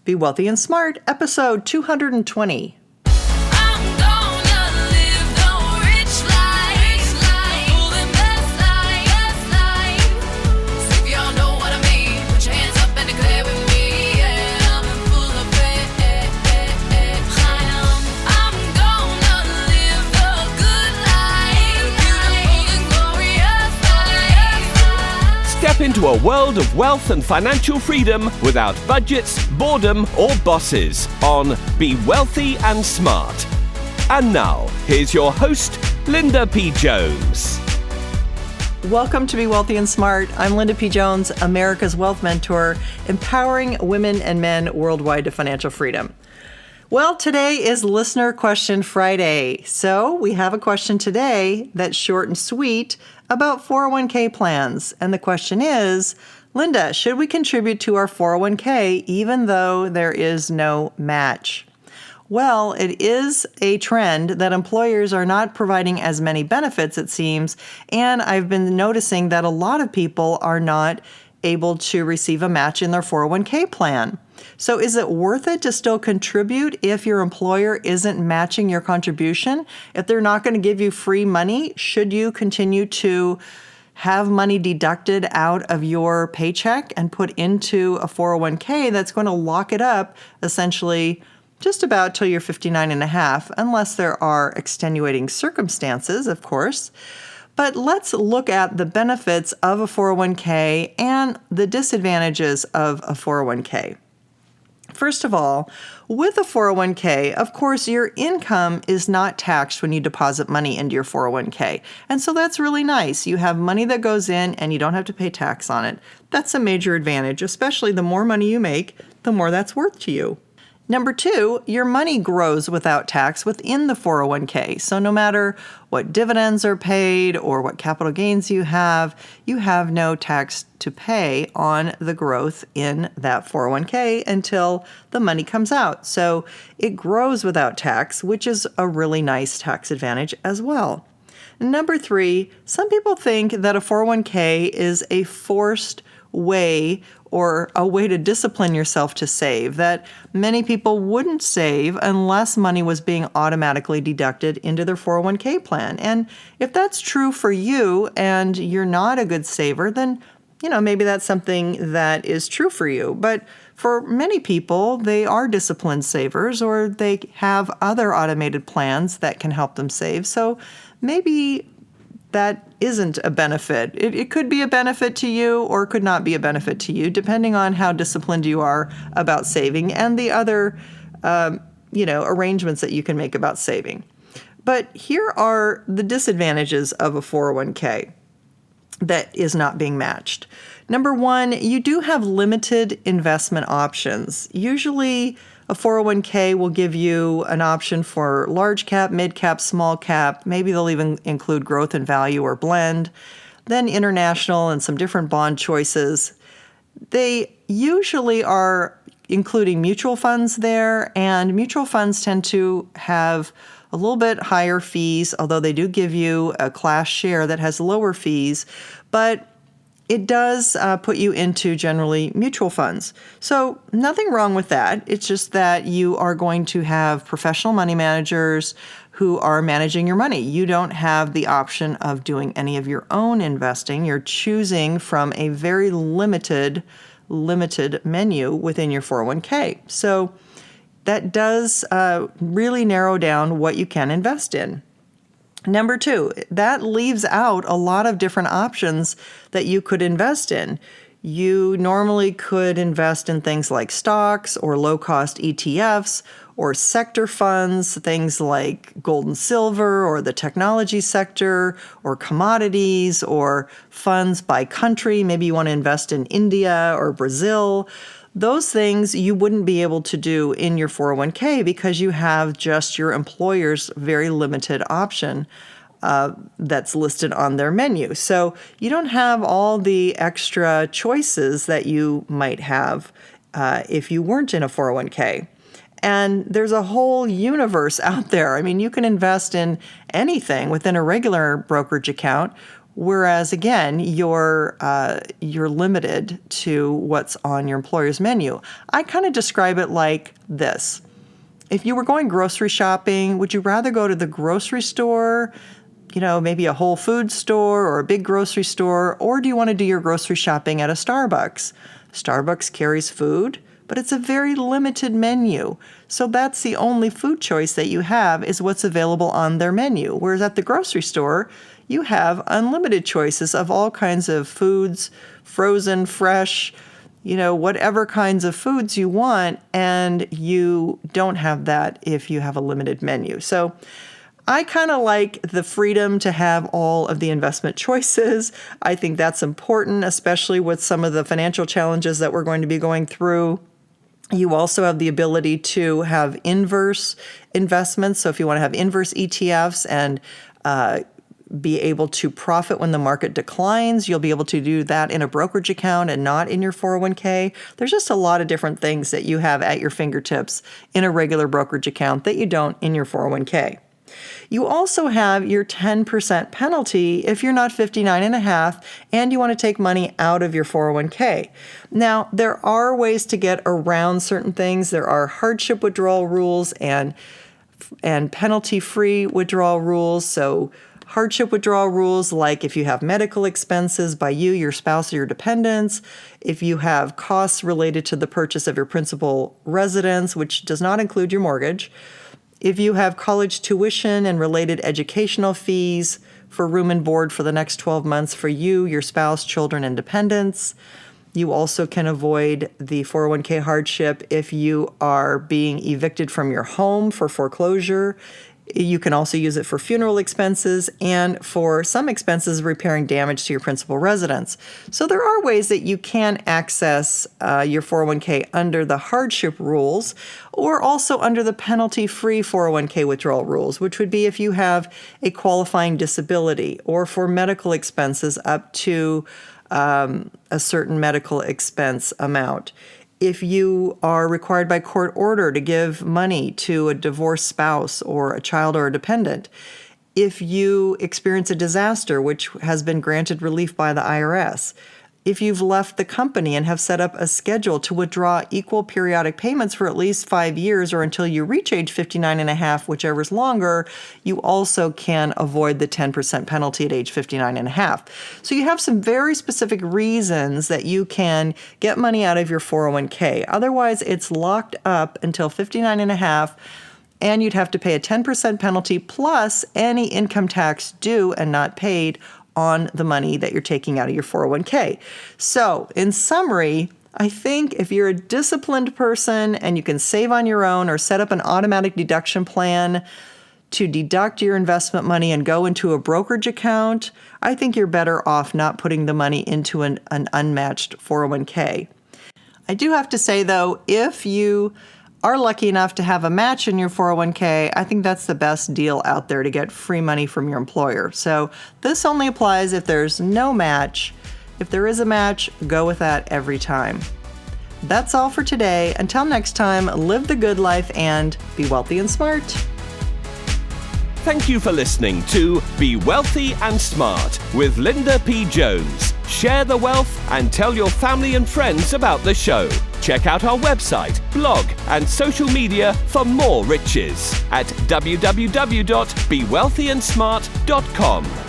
Be Wealthy and Smart, episode 220. Step into a world of wealth and financial freedom without budgets, boredom, or bosses on Be Wealthy and Smart. And now, here's your host, Linda P. Jones. Welcome to Be Wealthy and Smart. I'm Linda P. Jones, America's Wealth Mentor, empowering women and men worldwide to financial freedom. Well, today is Listener Question Friday. So we have a question today that's short and sweet about 401k plans. And the question is, Linda, should we contribute to our 401k even though there is no match? Well, it is a trend that employers are not providing as many benefits, it seems. And I've been noticing that a lot of people are not able to receive a match in their 401k plan. So is it worth it to still contribute if your employer isn't matching your contribution? If they're not going to give you free money, should you continue to have money deducted out of your paycheck and put into a 401k that's going to lock it up essentially just about till you're 59 and a half, unless there are extenuating circumstances, of course. But let's look at the benefits of a 401k and the disadvantages of a 401k. First of all, with a 401k, of course, your income is not taxed when you deposit money into your 401k. And so that's really nice. You have money that goes in and you don't have to pay tax on it. That's a major advantage, especially the more money you make, the more that's worth to you. Number two, your money grows without tax within the 401k. So no matter what dividends are paid or what capital gains you have no tax to pay on the growth in that 401k until the money comes out. So it grows without tax, which is a really nice tax advantage as well. Number three, some people think that a 401k is a forced way or a way to discipline yourself to save, that many people wouldn't save unless money was being automatically deducted into their 401k plan. And if that's true for you and you're not a good saver, then maybe that's something that is true for you. But for many people, they are disciplined savers or they have other automated plans that can help them save. So maybe that isn't a benefit. It could be a benefit to you or could not be a benefit to you, depending on how disciplined you are about saving and the other, arrangements that you can make about saving. But here are the disadvantages of a 401k that is not being matched. Number one, you do have limited investment options. Usually, a 401k will give you an option for large cap, mid cap, small cap. Maybe they'll even include growth and value or blend. Then international and some different bond choices. They usually are including mutual funds there, and mutual funds tend to have a little bit higher fees, although they do give you a class share that has lower fees. But it does put you into generally mutual funds. So nothing wrong with that. It's just that you are going to have professional money managers who are managing your money. You don't have the option of doing any of your own investing. You're choosing from a very limited menu within your 401k. So that does really narrow down what you can invest in. Number two, that leaves out a lot of different options that you could invest in. You normally could invest in things like stocks or low-cost ETFs or sector funds, things like gold and silver or the technology sector or commodities or funds by country. Maybe you want to invest in India or Brazil. Those things you wouldn't be able to do in your 401k because you have just your employer's very limited option that's listed on their menu. So you don't have all the extra choices that you might have if you weren't in a 401k. And there's a whole universe out there. I mean, you can invest in anything within a regular brokerage account Whereas again, you're limited to what's on your employer's menu. I kind of describe it like this. If you were going grocery shopping, would you rather go to the grocery store, maybe a Whole Foods store or a big grocery store, or do you want to do your grocery shopping at a Starbucks? Starbucks carries food, but it's a very limited menu. So that's the only food choice that you have is what's available on their menu. Whereas at the grocery store, you have unlimited choices of all kinds of foods, frozen, fresh, whatever kinds of foods you want, and you don't have that if you have a limited menu. So I kind of like the freedom to have all of the investment choices. I think that's important, especially with some of the financial challenges that we're going to be going through. You also have the ability to have inverse investments. So if you want to have inverse ETFs and be able to profit when the market declines, you'll be able to do that in a brokerage account and not in your 401k. There's just a lot of different things that you have at your fingertips in a regular brokerage account that you don't in your 401k. You also have your 10% penalty if you're not 59 and a half and you want to take money out of your 401k. Now, there are ways to get around certain things. There are hardship withdrawal rules and penalty-free withdrawal rules. So hardship withdrawal rules, like if you have medical expenses by you, your spouse, or your dependents, if you have costs related to the purchase of your principal residence, which does not include your mortgage, if you have college tuition and related educational fees for room and board for the next 12 months for you, your spouse, children, and dependents. You also can avoid the 401k hardship if you are being evicted from your home for foreclosure. You can also use it for funeral expenses and for some expenses repairing damage to your principal residence. So there are ways that you can access your 401k under the hardship rules or also under the penalty-free 401k withdrawal rules, which would be if you have a qualifying disability or for medical expenses up to a certain medical expense amount. If you are required by court order to give money to a divorced spouse or a child or a dependent, if you experience a disaster which has been granted relief by the IRS, if you've left the company and have set up a schedule to withdraw equal periodic payments for at least 5 years or until you reach age 59 and a half, whichever is longer, you also can avoid the 10% penalty at age 59 and a half. So you have some very specific reasons that you can get money out of your 401k. Otherwise, it's locked up until 59 and a half, and you'd have to pay a 10% penalty plus any income tax due and not paid on the money that you're taking out of your 401k. So, in summary, I think if you're a disciplined person and you can save on your own or set up an automatic deduction plan to deduct your investment money and go into a brokerage account, I think you're better off not putting the money into an unmatched 401k. I do have to say, though, if you are lucky enough to have a match in your 401k, I think that's the best deal out there to get free money from your employer. So this only applies if there's no match. If there is a match, go with that every time. That's all for today. Until next time, live the good life and be wealthy and smart. Thank you for listening to Be Wealthy and Smart with Linda P. Jones. Share the wealth and tell your family and friends about the show. Check out our website, blog, and social media for more riches at www.bewealthyandsmart.com.